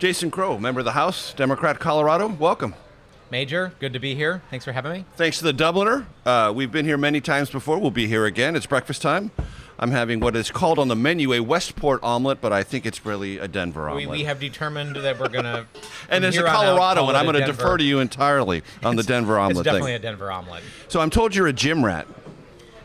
Jason Crow, member of the House, Democrat, Colorado. Welcome. Major, good to be here. Thanks for having me. Thanks to the Dubliner. We've been here many times before. We'll be here again. It's breakfast time. I'm having what is called on the menu a Westport omelet, but I think it's really a Denver omelet. We have determined that we're going to... And there's a Colorado, and I'm going to defer to you entirely on the Denver omelet It's definitely a Denver omelet. So I'm told you're a gym rat.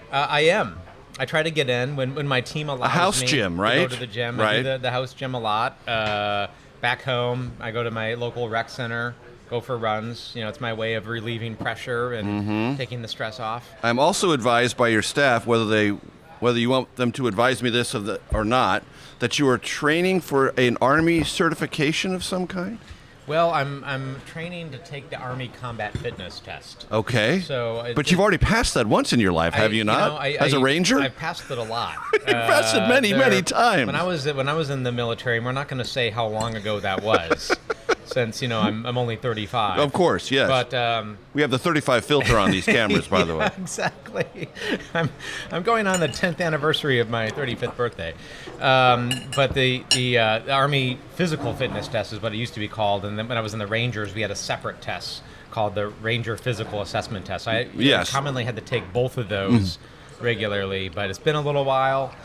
I am. I try to get in when my team allows me. A house gym, right? To go to the gym. Right. I do the house gym a lot. Back home, I go to my local rec center, go for runs. You know, it's my way of relieving pressure and taking the stress off. I'm also advised by your staff, whether you want them to advise me this or not, that you are training for an Army certification of some kind? Well, I'm training to take the Army Combat Fitness Test. Okay. But you've already passed that once in your life, have you not? As a Ranger? I've passed it a lot. You've passed it many times. When I was in the military, and we're not going to say how long ago that was, since I'm only 35. Of course, yes. But we have the 35 filter on these cameras, by the way. Exactly. I'm going on the 10th anniversary of my 35th birthday. But the Army Physical Fitness Test is what it used to be called, and then when I was in the Rangers, we had a separate test called the Ranger Physical Assessment Test. I commonly had to take both of those regularly, but it's been a little while.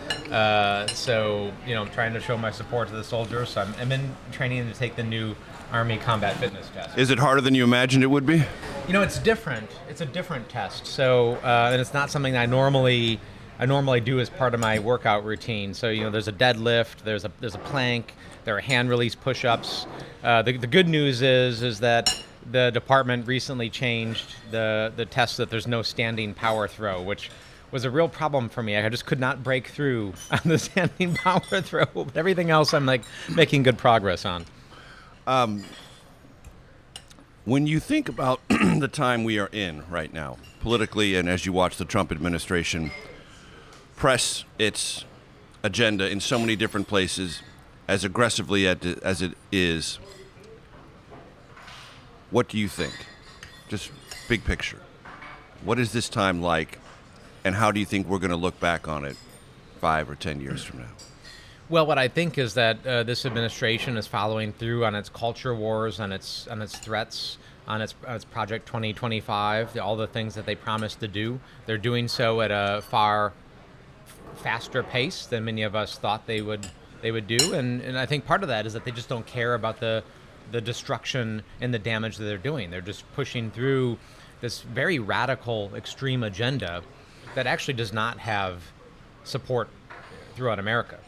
So I'm trying to show my support to the soldiers. So I'm in training to take the new Army Combat Fitness Test. Is it harder than you imagined it would be? It's different. It's a different test. So and it's not something I normally do as part of my workout routine. So there's a deadlift, there's a plank, there are hand release push-ups. The good news is that the department recently changed the test that there's no standing power throw, which was a real problem for me. I just could not break through on the standing power throw. But everything else I'm making good progress on. When you think about the time we are in right now, politically, and as you watch the Trump administration press its agenda in so many different places, as aggressively as it is, what do you think? Just big picture. What is this time like, and how do you think we're going to look back on it 5 or 10 years from now? Well, what I think is that this administration is following through on its culture wars, on its threats, on its Project 2025, all the things that they promised to do. They're doing so at a far faster pace than many of us thought they would do, and I think part of that is that they just don't care about the destruction and the damage that they're doing. They're just pushing through this very radical, extreme agenda that actually does not have support throughout America.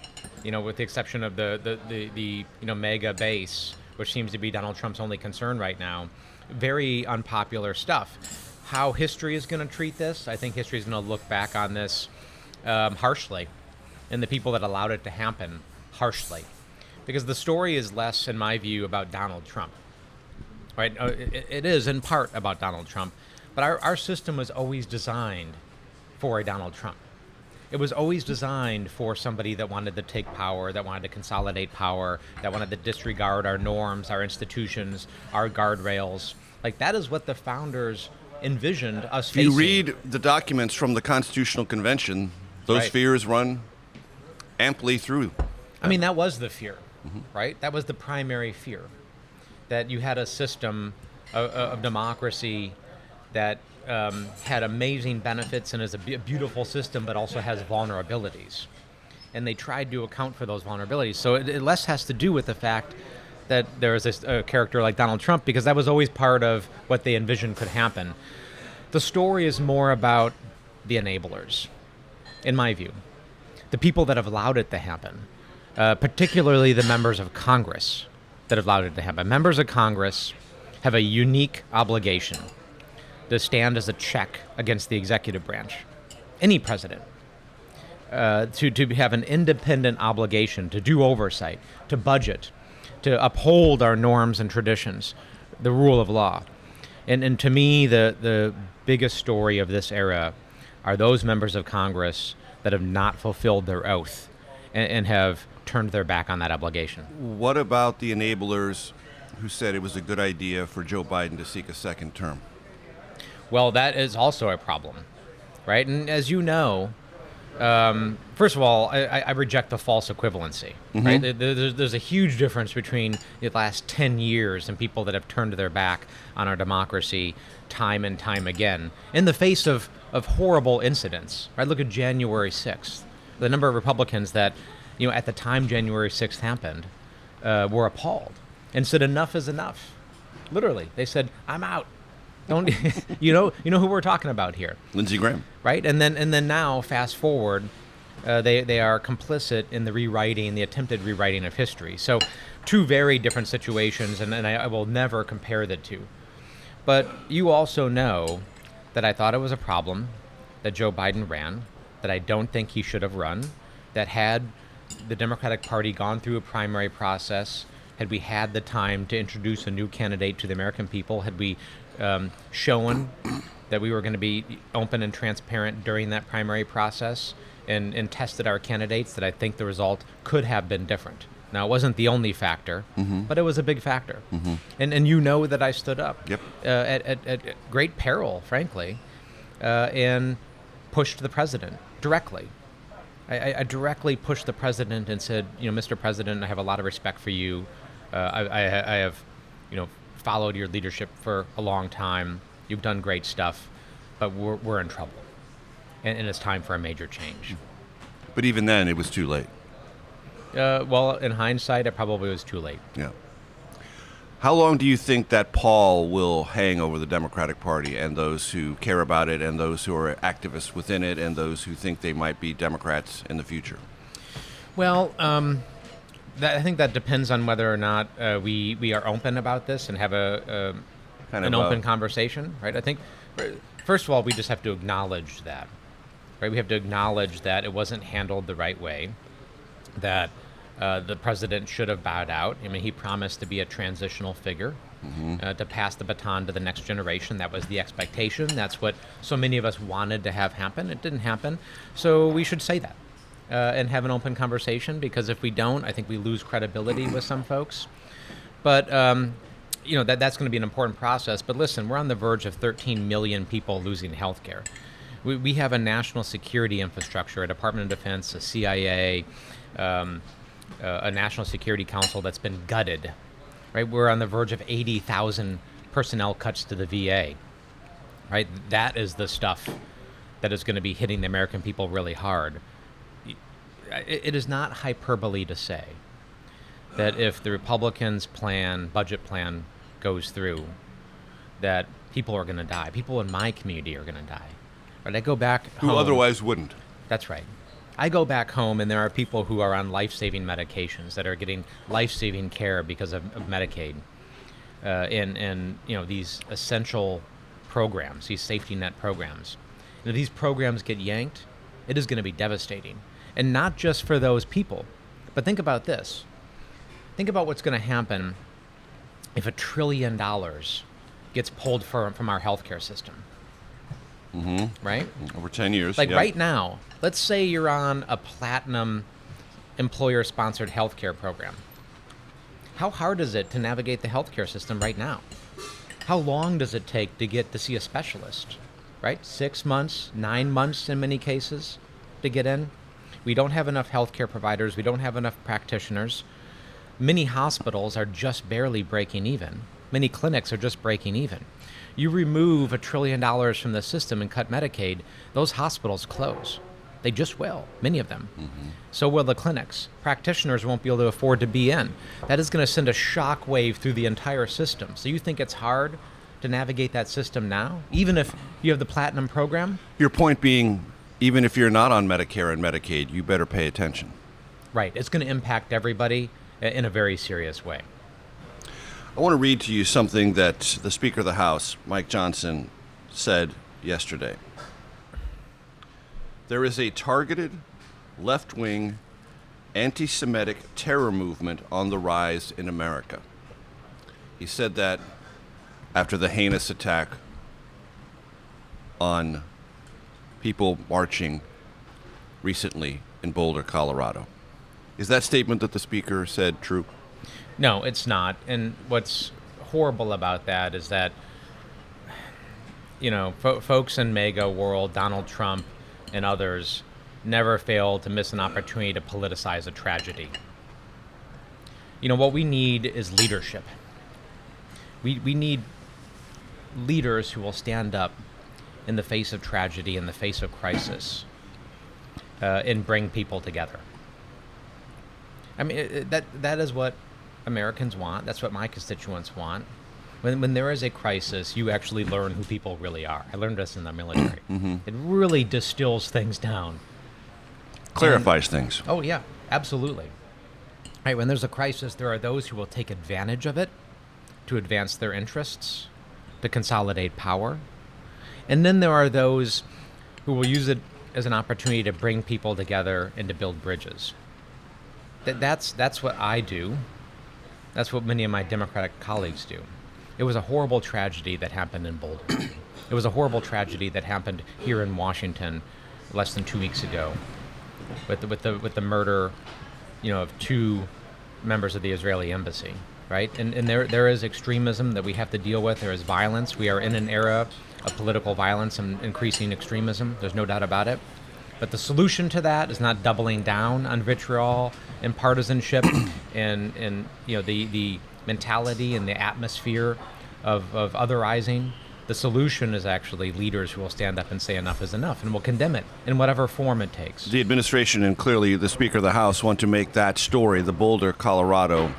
With the exception of the mega base, which seems to be Donald Trump's only concern right now. Very unpopular stuff. How history is going to treat this, I think history is going to look back on this harshly, and the people that allowed it to happen harshly. Because the story is less, in my view, about Donald Trump. Right? It is in part about Donald Trump, but our system was always designed for a Donald Trump. It was always designed for somebody that wanted to take power, that wanted to consolidate power, that wanted to disregard our norms, our institutions, our guardrails. That is what the founders envisioned us facing. You read the documents from the Constitutional Convention, those fears run amply through. I mean, that was the fear, right? That was the primary fear, that you had a system of democracy that had amazing benefits and is a beautiful system, but also has vulnerabilities. And they tried to account for those vulnerabilities. So it less has to do with the fact that there is a character like Donald Trump, because that was always part of what they envisioned could happen. The story is more about the enablers, in my view. The people that have allowed it to happen, particularly the members of Congress that have allowed it to happen. Members of Congress have a unique obligation to stand as a check against the executive branch, any president, to have an independent obligation to do oversight, to budget, to uphold our norms and traditions, the rule of law. And to me, the biggest story of this era are those members of Congress that have not fulfilled their oath and have turned their back on that obligation. What about the enablers who said it was a good idea for Joe Biden to seek a second term? Well, that is also a problem, right? And as you know, First of all, I reject the false equivalency. Right? There's a huge difference between the last 10 years and people that have turned their back on our democracy time and time again in the face of horrible incidents. Right? Look at January 6th. The number of Republicans that, at the time January 6th happened, were appalled and said enough is enough. Literally, they said, "I'm out." Don't you know who we're talking about here? Lindsey Graham. Right, and then now, fast forward, they are complicit in the attempted rewriting of history. So, two very different situations, and I will never compare the two. But you also know that I thought it was a problem that Joe Biden ran, that I don't think he should have run, that had the Democratic Party gone through a primary process, had we had the time to introduce a new candidate to the American people, had we shown that we were going to be open and transparent during that primary process and tested our candidates, that I think the result could have been different. Now, it wasn't the only factor, but it was a big factor. And you know that I stood up at great peril, frankly, and pushed the president directly. I directly pushed the president and said, Mr. President, I have a lot of respect for you. I have, followed your leadership for a long time. You've done great stuff, but we're in trouble, and it's time for a major change. But even then, it was too late. Well, in hindsight, it probably was too late. Yeah. How long do you think that pall will hang over the Democratic Party and those who care about it and those who are activists within it and those who think they might be Democrats in the future? Well, I think that depends on whether or not we are open about this and have an open conversation, right? I think, first of all, we just have to acknowledge that, right? We have to acknowledge that it wasn't handled the right way, that the president should have bowed out. I mean, he promised to be a transitional figure, to pass the baton to the next generation. That was the expectation. That's what so many of us wanted to have happen. It didn't happen. So we should say that. And have an open conversation, because if we don't, I think we lose credibility with some folks. But, that's going to be an important process. But listen, we're on the verge of 13 million people losing health care. We have a national security infrastructure, a Department of Defense, a CIA, a National Security Council that's been gutted. Right? We're on the verge of 80,000 personnel cuts to the VA. Right? That is the stuff that is going to be hitting the American people really hard. It is not hyperbole to say that if the Republicans' budget plan goes through, that people are going to die. People in my community are going to die. Right? I go back home. Who otherwise wouldn't. That's right. I go back home, and there are people who are on life-saving medications, that are getting life-saving care because of Medicaid, and these essential programs, these safety net programs. And if these programs get yanked, it is going to be devastating. And not just for those people, but think about this. Think about what's going to happen if $1 trillion gets pulled from our healthcare system. Right? Over 10 years. Right now, let's say you're on a platinum employer-sponsored healthcare program. How hard is it to navigate the healthcare system right now? How long does it take to get to see a specialist? Right? 6 months, 9 months in many cases to get in. We don't have enough healthcare providers. We don't have enough practitioners. Many hospitals are just barely breaking even. Many clinics are just breaking even. You remove $1 trillion from the system and cut Medicaid, those hospitals close. They just will, many of them. So will the clinics. Practitioners won't be able to afford to be in. That is going to send a shock wave through the entire system. So you think it's hard to navigate that system now, even if you have the platinum program? Your point being, even if you're not on Medicare and Medicaid, you better pay attention. Right. It's going to impact everybody in a very serious way. I want to read to you something that the Speaker of the House, Mike Johnson, said yesterday. There is a targeted, left-wing, anti-Semitic terror movement on the rise in America. He said that after the heinous attack on people marching recently in Boulder, Colorado. Is that statement that the Speaker said true? No, it's not. And what's horrible about that is that, folks in MAGA world, Donald Trump and others, never fail to miss an opportunity to politicize a tragedy. What we need is leadership. We need leaders who will stand up in the face of tragedy, in the face of crisis, and bring people together. I mean, that is what Americans want. That's what my constituents want. When there is a crisis, you actually learn who people really are. I learned this in the military. Mm-hmm. It really distills things down. Clarifies things. Oh, yeah, absolutely. Right, when there's a crisis, there are those who will take advantage of it to advance their interests, to consolidate power. And then there are those who will use it as an opportunity to bring people together and to build bridges. That's what I do. That's what many of my Democratic colleagues do. It was a horrible tragedy that happened in Boulder. It was a horrible tragedy that happened here in Washington less than 2 weeks ago, with the murder, of 2 members of the Israeli embassy, right? And there is extremism that we have to deal with. There is violence. We are in an era of political violence and increasing extremism. There's no doubt about it. But the solution to that is not doubling down on vitriol and partisanship and the mentality and the atmosphere of otherizing. The solution is actually leaders who will stand up and say enough is enough and will condemn it in whatever form it takes. The administration and clearly the Speaker of the House want to make that story, the Boulder, Colorado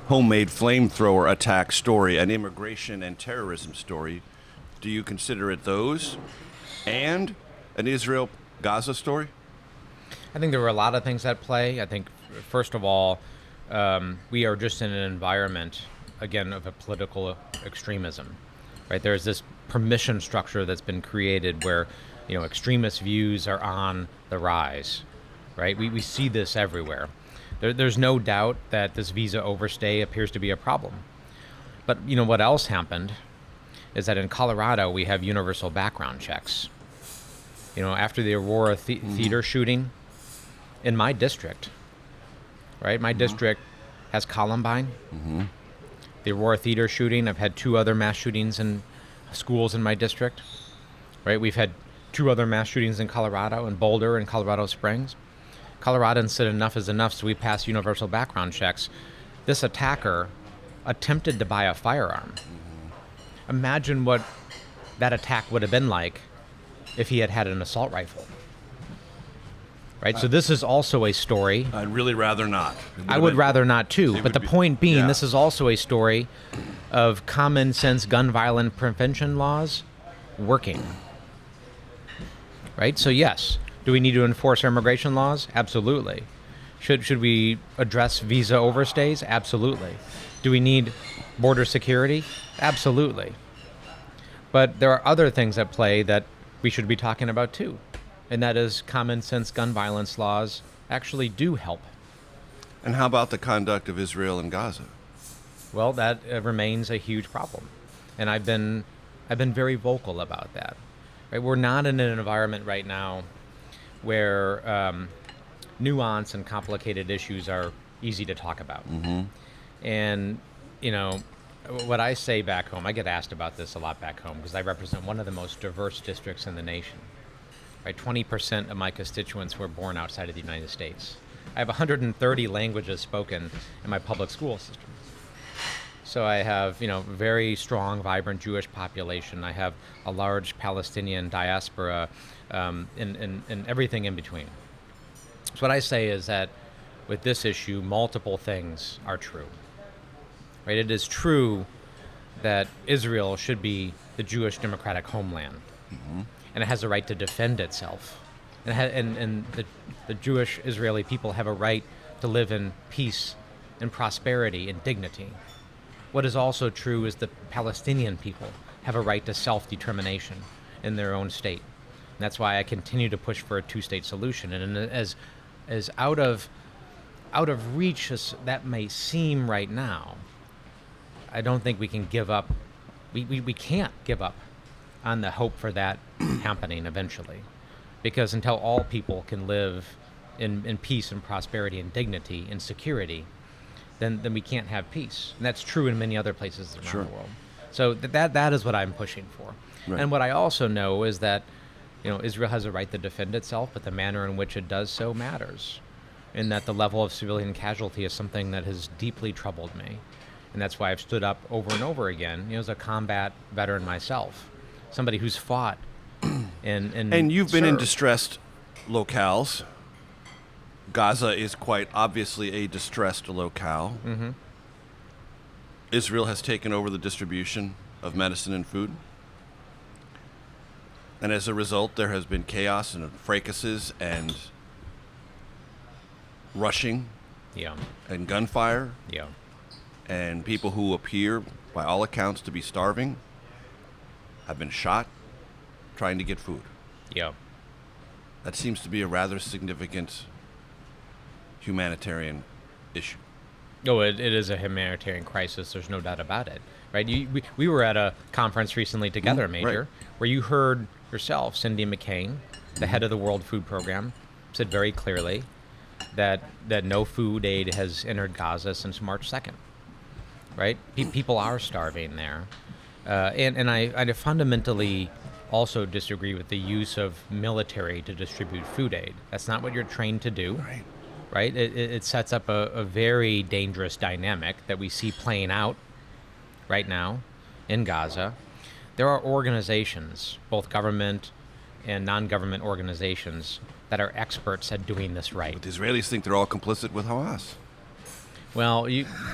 homemade flamethrower attack story, an immigration and terrorism story. Do you consider it those and an Israel-Gaza story? I think there were a lot of things at play. I think, first of all, we are just in an environment, again, of a political extremism. Right, there's this permission structure that's been created where, extremist views are on the rise. Right, we see this everywhere. There's no doubt that this visa overstay appears to be a problem. But what else happened is that in Colorado we have universal background checks. After the Aurora Theater shooting in my district, right? My district has Columbine. The Aurora Theater shooting. I've had 2 other mass shootings in schools in my district, right? We've had 2 other mass shootings in Colorado, in Boulder and Colorado Springs. Coloradans said enough is enough, so we passed universal background checks. This attacker attempted to buy a firearm. Imagine what that attack would have been like if he had had an assault rifle. Right, so this is also a story. I'd really rather not. I would rather not too, but the point being, this is also a story of common sense gun violence prevention laws working. Right, so yes, do we need to enforce our immigration laws? Absolutely. Should we address visa overstays? Absolutely. Do we need border security? Absolutely. But there are other things at play that we should be talking about too. And that is common sense gun violence laws actually do help. And how about the conduct of Israel and Gaza? Well, that remains a huge problem. And I've been very vocal about that. Right? We're not in an environment right now where nuance and complicated issues are easy to talk about. And, what I say back home, I get asked about this a lot back home because I represent one of the most diverse districts in the nation. Right, 20% of my constituents were born outside of the United States. I have 130 languages spoken in my public school system. So I have, very strong, vibrant Jewish population. I have a large Palestinian diaspora, and everything in between. So what I say is that with this issue, multiple things are true. Right, it is true that Israel should be the Jewish democratic homeland. And it has a right to defend itself. And the Jewish Israeli people have a right to live in peace and prosperity and dignity. What is also true is the Palestinian people have a right to self-determination in their own state. And that's why I continue to push for a 2-state solution. And as out of reach as that may seem right now, I don't think we can give up. We can't give up on the hope for that happening eventually. Because until all people can live in peace and prosperity and dignity and security, then we can't have peace. And that's true in many other places around the world. So that is what I'm pushing for. Right. And what I also know is that Israel has a right to defend itself, but the manner in which it does so matters. And that the level of civilian casualty is something that has deeply troubled me. And that's why I've stood up over and over again, as a combat veteran myself, somebody who's fought and you've been in served. distressed locales. Gaza is quite obviously a distressed locale. Mm-hmm. Israel has taken over the distribution of medicine and food. And as a result, there has been chaos and fracases and rushing Yeah, and gunfire. yeah. And people who appear, by all accounts, to be starving have been shot trying to get food. Yeah. That seems to be a rather significant humanitarian issue. Oh, it is a humanitarian crisis. There's no doubt about it, right? We were at a conference recently together, Major, right. where you heard yourself, Cindy McCain, the head of the World Food Program, said very clearly that no food aid has entered Gaza since March 2nd, right? People are starving there. And I fundamentally also disagree with the use of military to distribute food aid. That's not what you're trained to do. Right? It sets up a very dangerous dynamic that we see playing out right now in Gaza. There are organizations, both government and non-government organizations, that are experts at doing this right. But the Israelis think they're all complicit with Hamas. Well,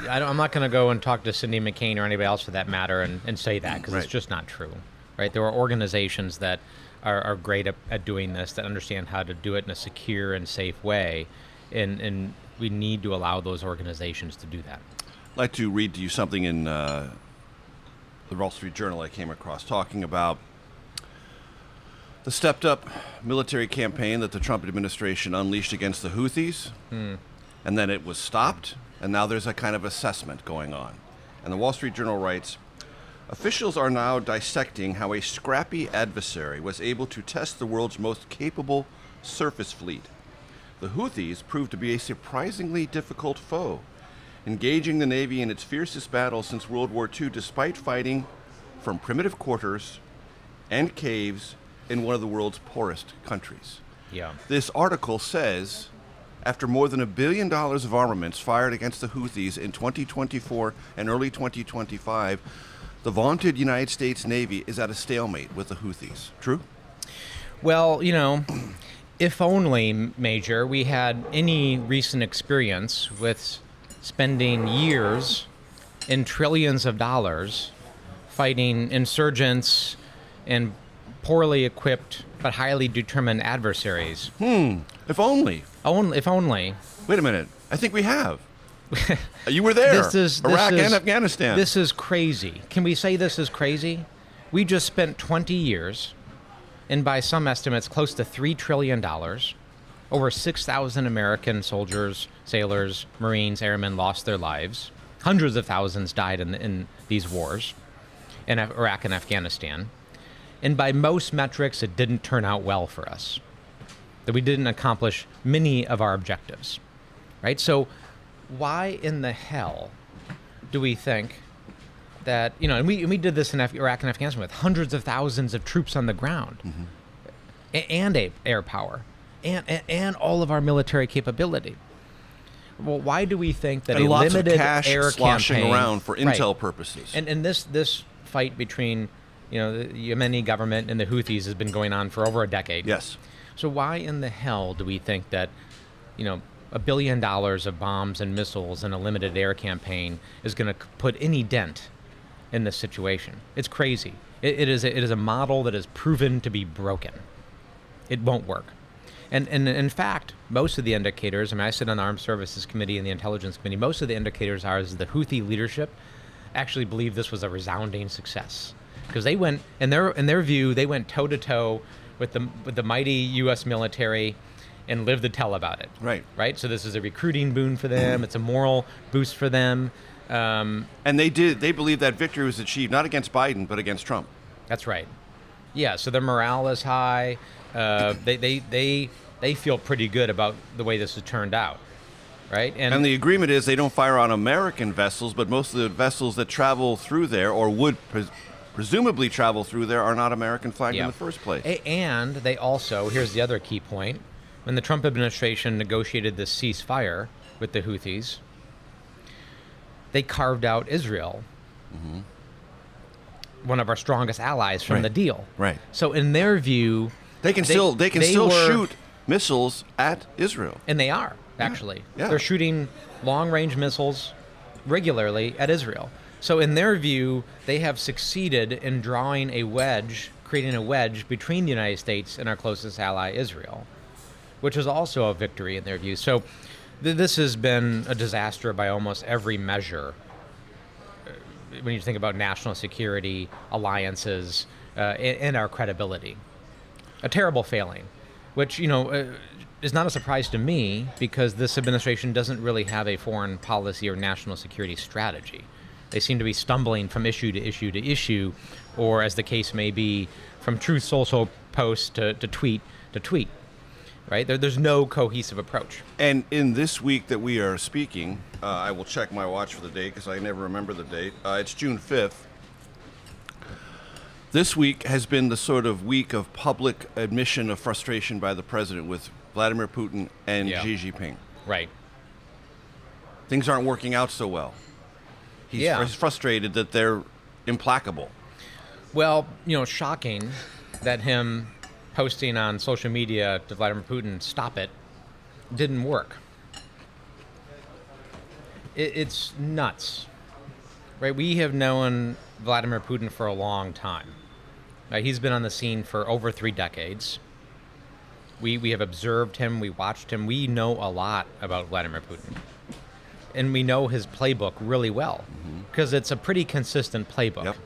I'm not going to go and talk to Cindy McCain or anybody else for that matter and say that, because Right. it's just not true. Right? There are organizations that are great at doing this, that understand how to do it in a secure and safe way. And we need to allow those organizations to do that. I'd like to read to you something in the Wall Street Journal I came across talking about the stepped-up military campaign that the Trump administration unleashed against the Houthis, and then it was stopped, and now there's a kind of assessment going on. And the Wall Street Journal writes, officials are now dissecting how a scrappy adversary was able to test the world's most capable surface fleet. The Houthis proved to be a surprisingly difficult foe, engaging the Navy in its fiercest battle since World War II, despite fighting from primitive quarters and caves in one of the world's poorest countries. Yeah. This article says, after more than $1 billion of armaments fired against the Houthis in 2024 and early 2025, the vaunted United States Navy is at a stalemate with the Houthis. True? Well, if only, Major, we had any recent experience with spending years and trillions of dollars fighting insurgents and poorly equipped but highly determined adversaries. If only. If only. Wait a minute. I think we have. You were there. Iraq and Afghanistan. This is crazy. Can we say this is crazy? We just spent 20 years, and by some estimates, close to $3 trillion. Over 6,000 American soldiers, sailors, Marines, airmen lost their lives. Hundreds of thousands died in these wars in Iraq and Afghanistan. And by most metrics, it didn't turn out well for us. That we didn't accomplish many of our objectives, right? So why in the hell do we think that, and we did this in Iraq and Afghanistan with hundreds of thousands of troops on the ground, and air power, and all of our military capability. Well, why do we think that and a lots limited of cash air sloshing campaign around for intel right. purposes? And this fight between the Yemeni government and the Houthis has been going on for over a decade. Yes. So why in the hell do we think that, $1 billion of bombs and missiles in a limited air campaign is going to put any dent in this situation? It's crazy. It is a model that is proven to be broken. It won't work. And in fact, most of the indicators, I sit on the Armed Services Committee and the Intelligence Committee, most of the indicators are is the Houthi leadership actually believe this was a resounding success. Because they went, in their view, they went toe-to-toe with the mighty U.S. military and lived to tell about it. Right. Right? So this is a recruiting boon for them. It's a moral boost for them. And they believe that victory was achieved not against Biden, but against Trump. That's right. Yeah, so their morale is high. They feel pretty good about the way this has turned out, right? And the agreement is they don't fire on American vessels, but most of the vessels that travel through there or would presumably travel through there are not American flagged in Yeah. the first place. And they also, here's the other key point, when the Trump administration negotiated this ceasefire with the Houthis, they carved out Israel, one of our strongest allies, from Right. the deal. Right. So in their view, They can still shoot missiles at Israel. and they are, actually. Yeah. They're shooting long-range missiles regularly at Israel. So in their view, they have succeeded in drawing a wedge, creating a wedge between the United States and our closest ally, Israel, which is also a victory in their view. So this has been a disaster by almost every measure. When you think about national security, alliances, and our credibility. A terrible failing, which, is not a surprise to me because this administration doesn't really have a foreign policy or national security strategy. They seem to be stumbling from issue to issue to issue, or as the case may be, from Truth Social post to tweet to tweet. Right? There's no cohesive approach. And in this week that we are speaking, I will check my watch for the date because I never remember the date. It's June 5th. This week has been the sort of week of public admission of frustration by the president with Vladimir Putin and Xi Jinping. Right. Things aren't working out so well. He's frustrated that they're implacable. Well, shocking that him posting on social media to Vladimir Putin, "Stop it," didn't work. It's nuts, right? We have known Vladimir Putin for a long time. Right? He's been on the scene for over 3 decades. We have observed him, we watched him, we know a lot about Vladimir Putin. And we know his playbook really well, because it's a pretty consistent playbook. Yep.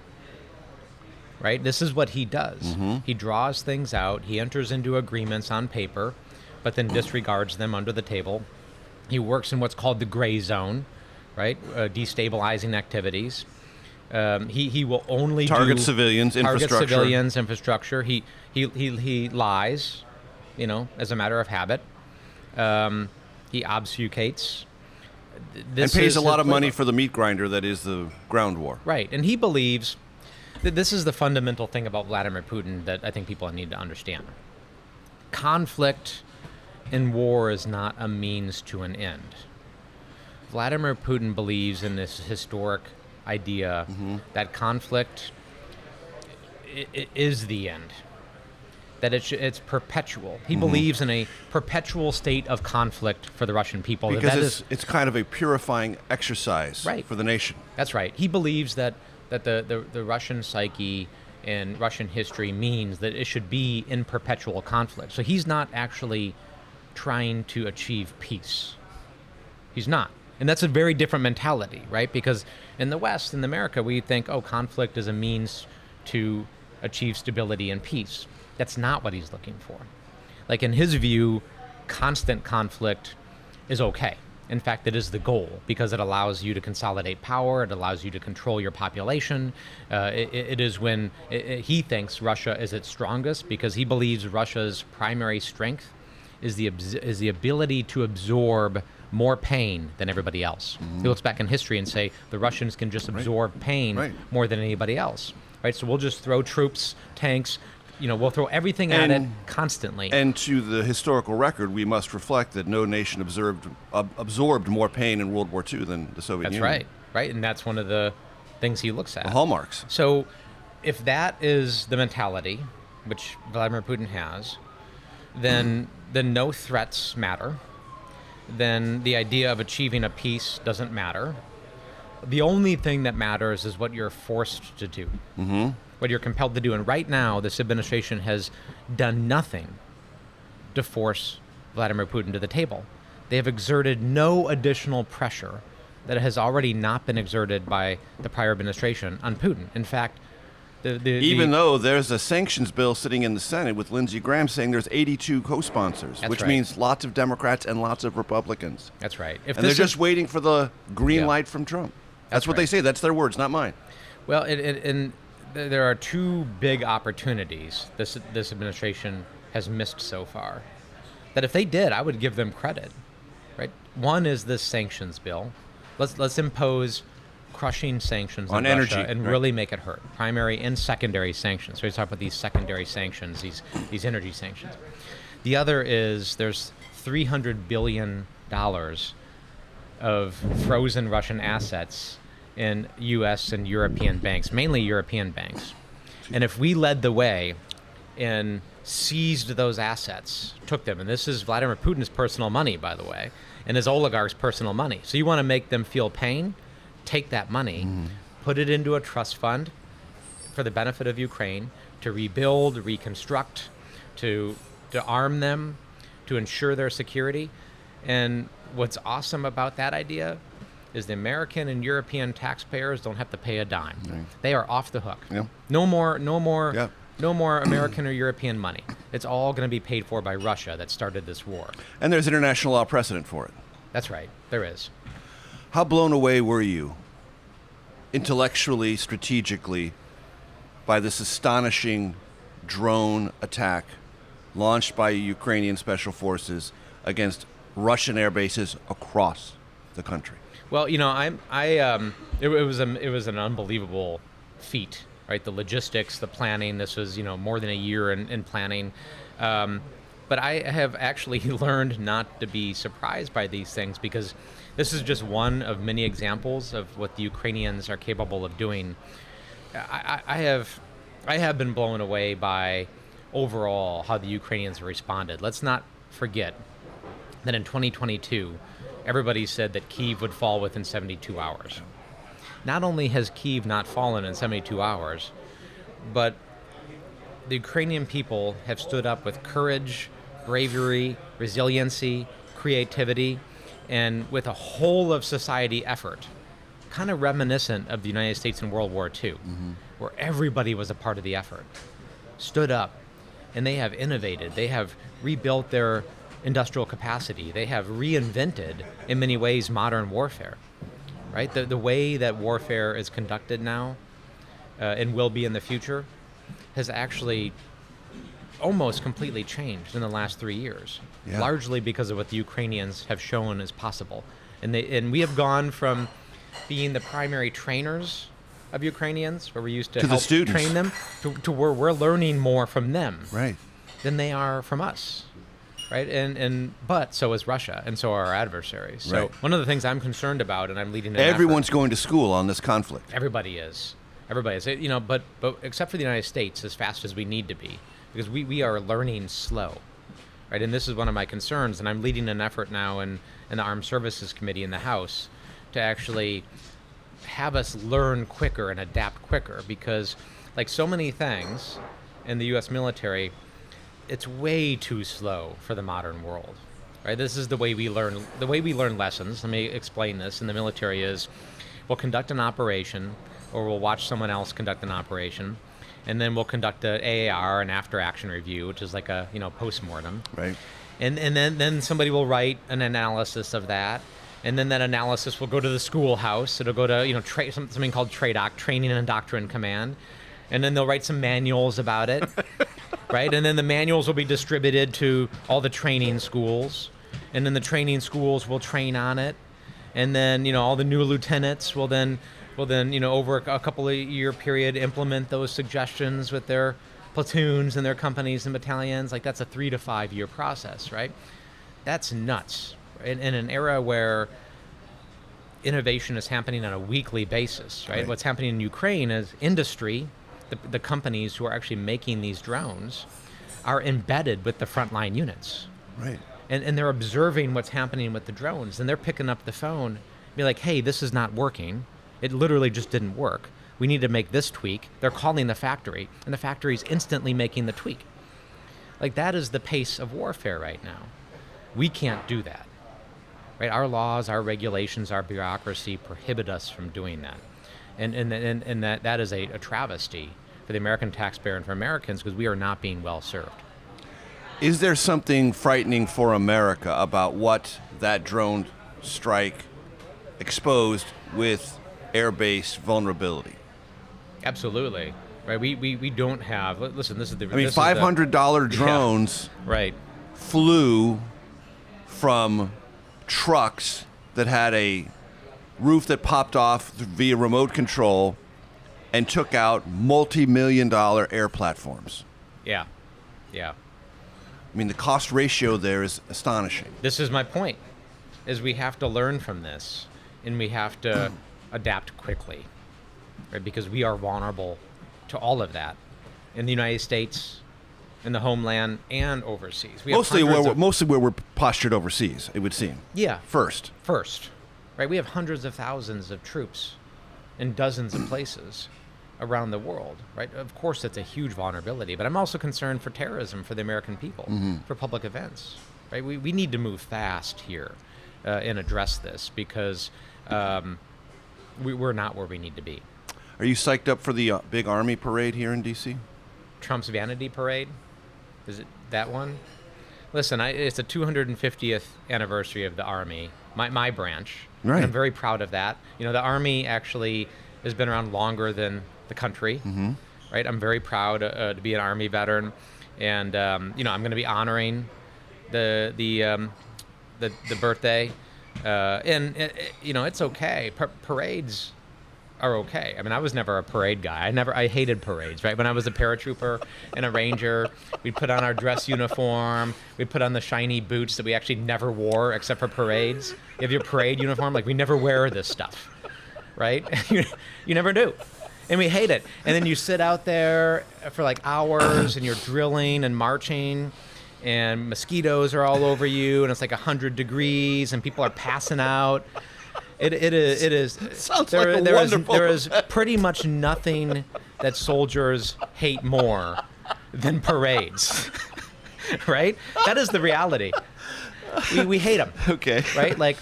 Right? This is what he does. He draws things out. He enters into agreements on paper, but then disregards them under the table. He works in what's called the gray zone, right? Destabilizing activities. He will only Target civilians, infrastructure. He lies, as a matter of habit. He obfuscates. And pays a lot of money for the meat grinder that is the ground war. Right, and he believes that this is the fundamental thing about Vladimir Putin that I think people need to understand. Conflict in war is not a means to an end. Vladimir Putin believes in this historic idea that conflict is the end, that it's perpetual. He believes in a perpetual state of conflict for the Russian people. Because it's kind of a purifying exercise for the nation. That's right. He believes that the Russian psyche and Russian history means that it should be in perpetual conflict. So he's not actually trying to achieve peace. He's not. And that's a very different mentality, right? Because in the West, in America, we think, conflict is a means to achieve stability and peace. That's not what he's looking for. Like, in his view, constant conflict is okay. In fact, it is the goal because it allows you to consolidate power. It allows you to control your population. It is when he thinks Russia is its strongest because he believes Russia's primary strength is the ability to absorb more pain than everybody else. He looks back in history and say the Russians can just absorb pain more than anybody else. Right? So we'll just throw troops, tanks. We'll throw everything at it constantly. And to the historical record, we must reflect that no nation absorbed more pain in World War II than the Soviet Union. That's right. And that's one of the things he looks at. The hallmarks. So if that is the mentality, which Vladimir Putin has, then no threats matter. Then the idea of achieving a peace doesn't matter. The only thing that matters is what you're forced to do. What you're compelled to do. And right now, this administration has done nothing to force Vladimir Putin to the table. They have exerted no additional pressure that has already not been exerted by the prior administration on Putin. In fact, even though there's a sanctions bill sitting in the Senate with Lindsey Graham saying there's 82 co-sponsors, which means lots of Democrats and lots of Republicans. That's right. And they're just waiting for the green light from Trump. That's what they say. That's their words, not mine. Well, and there are 2 big opportunities this administration has missed so far. That if they did, I would give them credit. Right? One is this sanctions bill. Let's impose crushing sanctions On on energy, Russia and right. really make it hurt. Primary and secondary sanctions. So we talk about these secondary sanctions, these energy sanctions. The other is there's $300 billion of frozen Russian assets in U.S. and European banks, mainly European banks. And if we led the way and seized those assets, took them, and this is Vladimir Putin's personal money, by the way, and his oligarchs' personal money. So you want to make them feel pain? Take that money, put it into a trust fund for the benefit of Ukraine to rebuild, reconstruct, to arm them, to ensure their security. And what's awesome about that idea is the American and European taxpayers don't have to pay a dime. Right. They are off the hook. Yeah. No more Yeah. no more American or European money. It's all going to be paid for by Russia that started this war. And there's international law precedent for it. That's right. There is. How blown away were you, intellectually, strategically, by this astonishing drone attack launched by Ukrainian special forces against Russian air bases across the country? Well, you know, it was an unbelievable feat, right? The logistics, the planning. This was, more than a year in planning. But I have actually learned not to be surprised by these things, because this is just one of many examples of what the Ukrainians are capable of doing. I have been blown away by overall how the Ukrainians responded. Let's not forget that in 2022, everybody said that Kyiv would fall within 72 hours. Not only has Kyiv not fallen in 72 hours, but the Ukrainian people have stood up with courage, bravery, resiliency, creativity, and with a whole of society effort, kind of reminiscent of the United States in World War II, where everybody was a part of the effort, stood up, and they have innovated. They have rebuilt their industrial capacity. They have reinvented, in many ways, modern warfare, right? The way that warfare is conducted now and will be in the future has actually almost completely changed in the last 3 years, largely because of what the Ukrainians have shown is possible. And we have gone from being the primary trainers of Ukrainians, where we used to the help students. train them, to where we're learning more from them Right. than they are from us. Right, but so is Russia, and so are our adversaries. So Right. one of the things I'm concerned about, and I'm leading an Everyone's effort, going to school on this conflict. everybody is, but except for the United States, as fast as we need to be, because we are learning slow, right? And this is one of my concerns, and I'm leading an effort now in the Armed Services Committee in the House to actually have us learn quicker and adapt quicker, because like so many things in the U.S. military, it's way too slow for the modern world, right? This is the way we learn. The way we learn lessons. Let me explain this. In the military, is we'll conduct an operation, or we'll watch someone else conduct an operation, and then we'll conduct an AAR, an after-action review, which is like a post-mortem. Right. And then somebody will write an analysis of that, and then that analysis will go to the schoolhouse. It'll go to something called TRADOC, Training and Doctrine Command, and then they'll write some manuals about it. Right, and then the manuals will be distributed to all the training schools, and then the training schools will train on it, and then all the new lieutenants will then over a couple of year period implement those suggestions with their platoons and their companies and battalions. Like, that's a 3 to 5 year process, right? That's nuts. In an era where innovation is happening on a weekly basis, right? What's happening in Ukraine is industry. The companies who are actually making these drones are embedded with the frontline units. Right. And they're observing what's happening with the drones, and they're picking up the phone and be like, hey, this is not working. It literally just didn't work. We need to make this tweak. They're calling the factory, and the factory's instantly making the tweak. Like, that is the pace of warfare right now. We can't do that. Right? Our laws, our regulations, our bureaucracy prohibit us from doing that. And that is a travesty for the American taxpayer and for Americans, because we are not being well served. Is there something frightening for America about what that drone strike exposed with airbase vulnerability? Absolutely. Right. We don't have. Listen, this is the. I mean, $500 drones right. flew from trucks that had a roof that popped off via remote control and took out multi-million-dollar air platforms. Yeah. I mean, the cost ratio there is astonishing. This is my point, is we have to learn from this, and we have to adapt quickly, right? Because we are vulnerable to all of that in the United States, in the homeland, and overseas. We have Mostly where we're postured overseas, it would seem. Yeah. First. Right? We have hundreds of thousands of troops in dozens of places around the world, right? Of course, that's a huge vulnerability, but I'm also concerned for terrorism for the American people, for public events, right? We need to move fast here and address this because we're not where we need to be. Are you psyched up for the big Army parade here in D.C.? Trump's Vanity Parade? Is it that one? Listen, it's the 250th anniversary of the Army, my branch. Right. And I'm very proud of that. You know, the Army actually has been around longer than the country, right? I'm very proud to be an Army veteran, and I'm going to be honoring the birthday, and it's okay. Parades are okay. I mean, I was never a parade guy. I hated parades, right? When I was a paratrooper and a ranger, we'd put on our dress uniform, we'd put on the shiny boots that we actually never wore except for parades. You have your parade uniform, like we never wear this stuff, right? You never do. And we hate it. And then you sit out there for like hours and you're drilling and marching and mosquitoes are all over you and it's like 100 degrees and people are passing out. It is. Sounds like a wonderful there is pretty much nothing that soldiers hate more than parades, right? That is the reality. We hate them. Okay. Right? Like,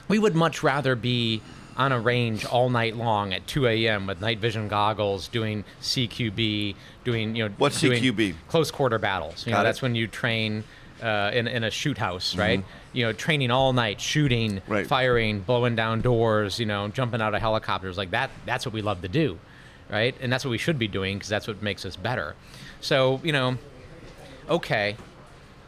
we would much rather be on a range all night long at 2 a.m. with night vision goggles, doing CQB, What's CQB? Close quarter battles. That's when you train in a shoot house, right? Training all night, shooting, firing, blowing down doors, jumping out of helicopters like that. That's what we love to do, right? And that's what we should be doing because that's what makes us better. So, okay,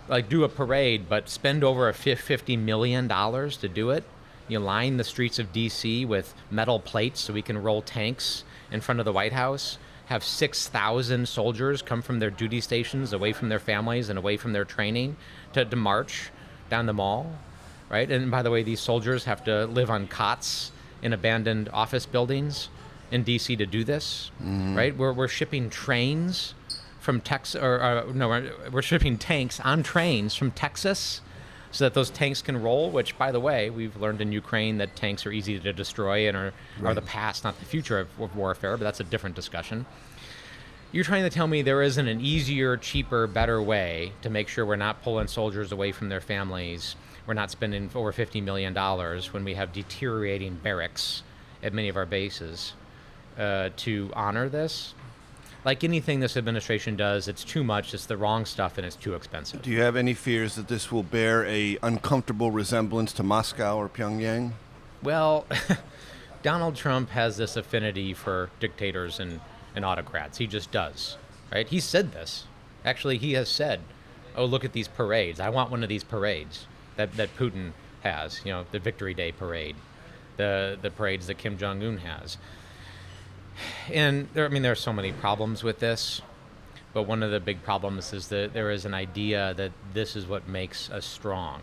like do a parade, but spend over $50 million to do it. You line the streets of D.C. with metal plates so we can roll tanks in front of the White House, have 6,000 soldiers come from their duty stations, away from their families and away from their training, to march down the mall, right? And by the way, these soldiers have to live on cots in abandoned office buildings in D.C. to do this, right? We're shipping trains from Texas, we're shipping tanks on trains from Texas so that those tanks can roll, which, by the way, we've learned in Ukraine that tanks are easy to destroy and are the past, not the future of warfare, but that's a different discussion. You're trying to tell me there isn't an easier, cheaper, better way to make sure we're not pulling soldiers away from their families, we're not spending over $50 million when we have deteriorating barracks at many of our bases to honor this? Like anything this administration does, it's too much, it's the wrong stuff, and it's too expensive. Do you have any fears that this will bear a uncomfortable resemblance to Moscow or Pyongyang? Well, Donald Trump has this affinity for dictators and autocrats. He just does, right? He said this. Actually, he has said, oh, look at these parades. I want one of these parades that Putin has, the Victory Day parade, the parades that Kim Jong-un has. And there are so many problems with this, but one of the big problems is that there is an idea that this is what makes us strong.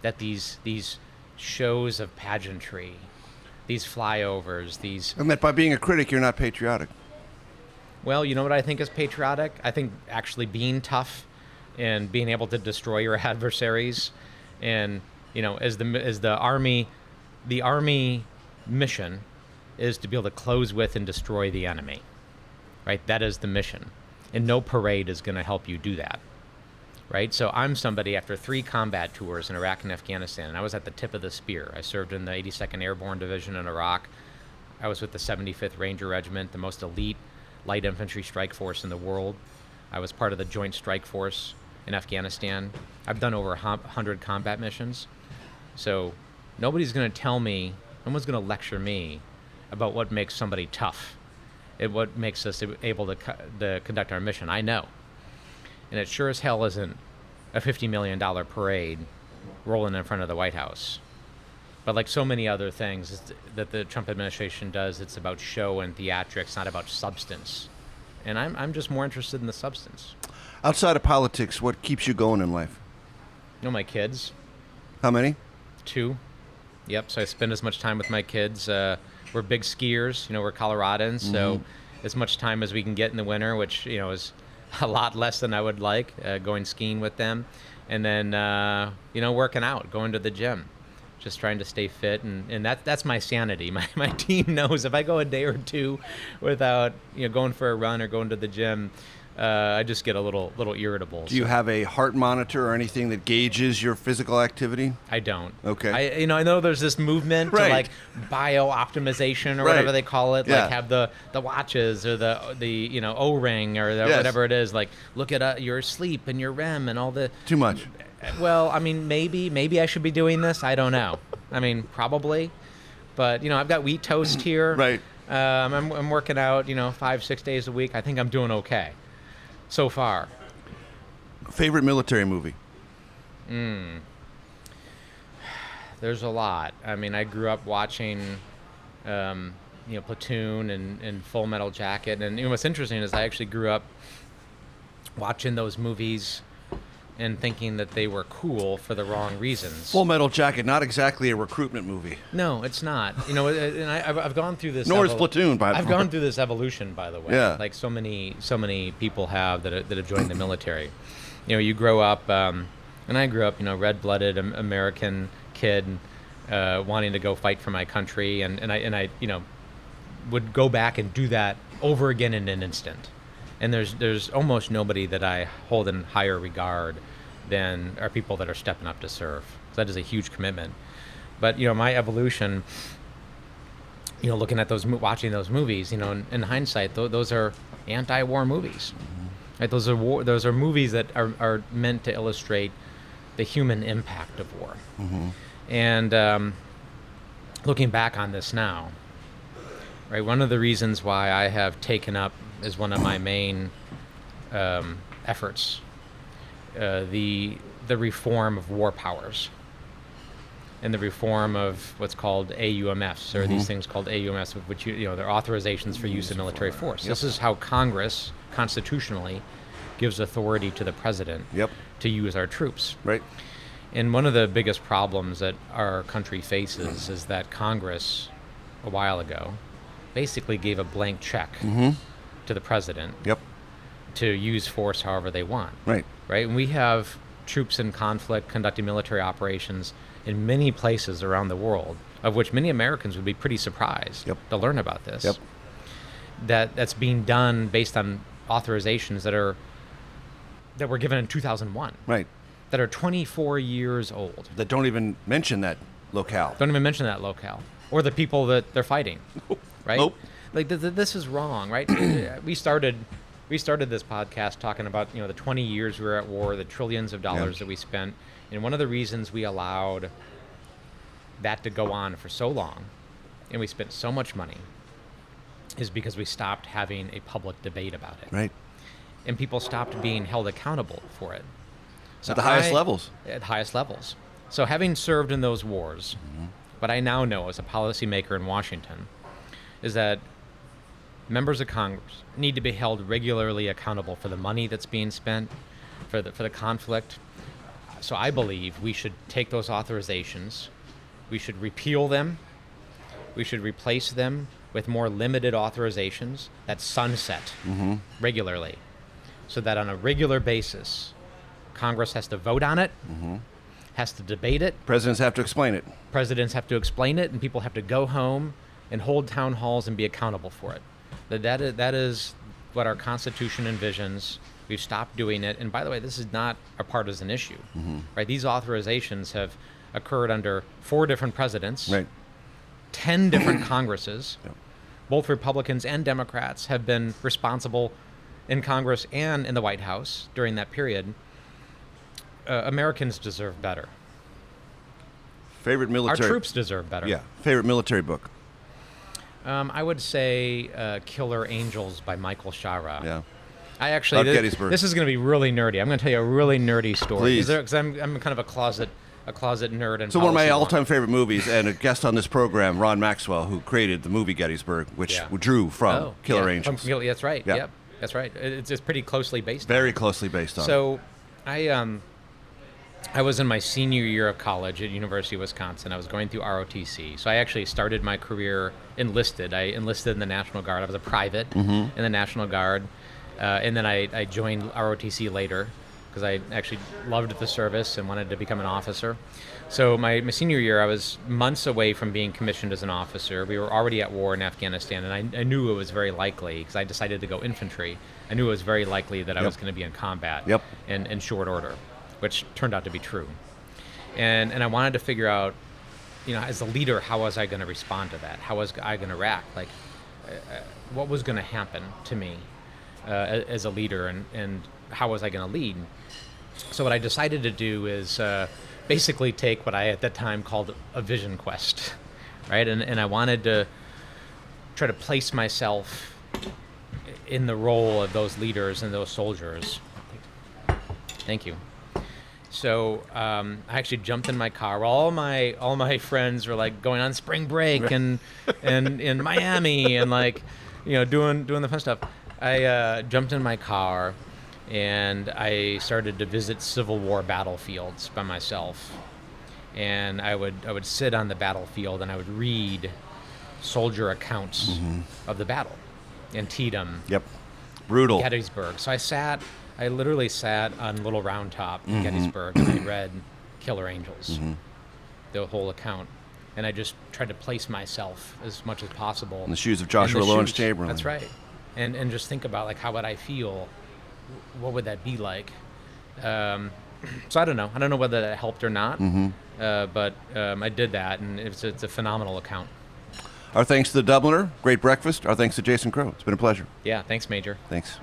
That these shows of pageantry, these flyovers, And that by being a critic, you're not patriotic. Well, you know what I think is patriotic? I think actually being tough and being able to destroy your adversaries, and as the army mission is to be able to close with and destroy the enemy, right? That is the mission. And no parade is going to help you do that, right? So I'm somebody, after 3 combat tours in Iraq and Afghanistan, and I was at the tip of the spear. I served in the 82nd Airborne Division in Iraq. I was with the 75th Ranger Regiment, the most elite light infantry strike force in the world. I was part of the Joint Strike Force in Afghanistan. I've done over 100 combat missions. So nobody's going to tell me, no one's going to lecture me about what makes somebody tough and what makes us able to conduct our mission. I know. And it sure as hell isn't a $50 million parade rolling in front of the White House. But like so many other things that the Trump administration does, it's about show and theatrics, not about substance. And I'm just more interested in the substance. Outside of politics, what keeps you going in life? My kids. How many? 2. Yep. So I spend as much time with my kids. We're big skiers. We're Coloradans, so as much time as we can get in the winter, which is a lot less than I would like, going skiing with them, and then working out, going to the gym, just trying to stay fit, and that's my sanity. My team knows if I go a day or two without going for a run or going to the gym, I just get a little irritable. Do you have a heart monitor or anything that gauges your physical activity? I don't. Okay. I know there's this movement to like bio-optimization or whatever they call it. Yeah. Like have the watches or the O-ring or whatever it is. Like look at your sleep and your REM and all the. Too much. Well, I mean, maybe I should be doing this. I don't know. I mean, probably. But I've got wheat toast here. Right. I'm working out 5-6 days a week. I think I'm doing okay. So far. Favorite military movie? There's a lot. I mean, I grew up watching, Platoon and Full Metal Jacket. And what's interesting is I actually grew up watching those movies and thinking that they were cool for the wrong reasons. Full Metal Jacket, not exactly a recruitment movie. No, it's not. And I've gone through this. Nor is Platoon, by the way. I've gone through this evolution, by the way. Yeah. Like so many people have that have joined the military. You grow up, and I grew up, red-blooded American kid, wanting to go fight for my country, and I would go back and do that over again in an instant. And there's almost nobody that I hold in higher regard than are people that are stepping up to serve. So that is a huge commitment. But my evolution, looking at watching those movies, in hindsight, those are anti-war movies. Right? Those are movies that are meant to illustrate the human impact of war. And looking back on this now, right, one of the reasons why I have taken up as one of my main efforts the reform of war powers and the reform of what's called AUMFs, or these things called AUMFs, which they're authorizations for use of military force. This is how Congress constitutionally gives authority to the president to use our troops. Right. And one of the biggest problems that our country faces is that Congress, a while ago, basically gave a blank check to the president to use force however they want. Right. And we have troops in conflict conducting military operations in many places around the world, of which many Americans would be pretty surprised to learn about this. That's being done based on authorizations that were given in 2001. Right. That are 24 years old. That don't even mention that locale. Don't even mention that locale. Or the people that they're fighting. Right? Nope. Like this is wrong, right? We started this podcast talking about the 20 years we were at war, the trillions of dollars that we spent, and one of the reasons we allowed that to go on for so long, and we spent so much money, is because we stopped having a public debate about it. Right. And people stopped being held accountable for it. So at the highest levels. At highest levels. So having served in those wars, what I now know as a policymaker in Washington is that members of Congress need to be held regularly accountable for the money that's being spent, for the conflict. So I believe we should take those authorizations, we should repeal them, we should replace them with more limited authorizations that sunset regularly, so that on a regular basis, Congress has to vote on it, has to debate it. Presidents have to explain it. Presidents have to explain it, and people have to go home and hold town halls and be accountable for it. That is what our Constitution envisions. We've stopped doing it. And by the way, this is not a partisan issue. Right? These authorizations have occurred under 4 different presidents, 10 different Congresses. Both Republicans and Democrats have been responsible in Congress and in the White House during that period. Americans deserve better. Favorite military... Our troops deserve better. Yeah. Favorite military book? I would say Killer Angels by Michael Shara. Yeah. I actually... This is going to be really nerdy. I'm going to tell you a really nerdy story. Please. Because I'm kind of a closet a closet nerd and So one of my policy wonk. all-time favorite movies, and a guest on this program, Ron Maxwell, who created the movie Gettysburg, which drew from Killer Angels. That's right. Yeah. Yep, that's right. It's pretty closely based. Very closely based on. So, I was in my senior year of college at University of Wisconsin. I was going through ROTC. So I actually started my career enlisted. I enlisted in the National Guard. I was a private in the National Guard. And then I joined ROTC later because I actually loved the service and wanted to become an officer. So my senior year, I was months away from being commissioned as an officer. We were already at war in Afghanistan, and I knew it was very likely, because I decided to go infantry, I knew it was very likely that I was going to be in combat in short order, which turned out to be true. And I wanted to figure out, as a leader, how was I going to respond to that? How was I going to react? Like, what was going to happen to me as a leader, and how was I going to lead? So what I decided to do is basically take what I at that time called a vision quest, right? And I wanted to try to place myself in the role of those leaders and those soldiers. Thank you. So I actually jumped in my car. All my friends were like going on spring break and in Miami and doing the fun stuff. I jumped in my car and I started to visit Civil War battlefields by myself. And I would sit on the battlefield and I would read soldier accounts of the battle. Antietam. Yep. Brutal. Gettysburg. So I literally sat on Little Round Top in Gettysburg and I read Killer Angels, the whole account. And I just tried to place myself as much as possible in the shoes of Joshua Lawrence Chamberlain. That's right. And just think about how would I feel? What would that be like? So I don't know. I don't know whether that helped or not. But I did that, and it's a phenomenal account. Our thanks to the Dubliner. Great breakfast. Our thanks to Jason Crow. It's been a pleasure. Yeah, thanks, Major. Thanks.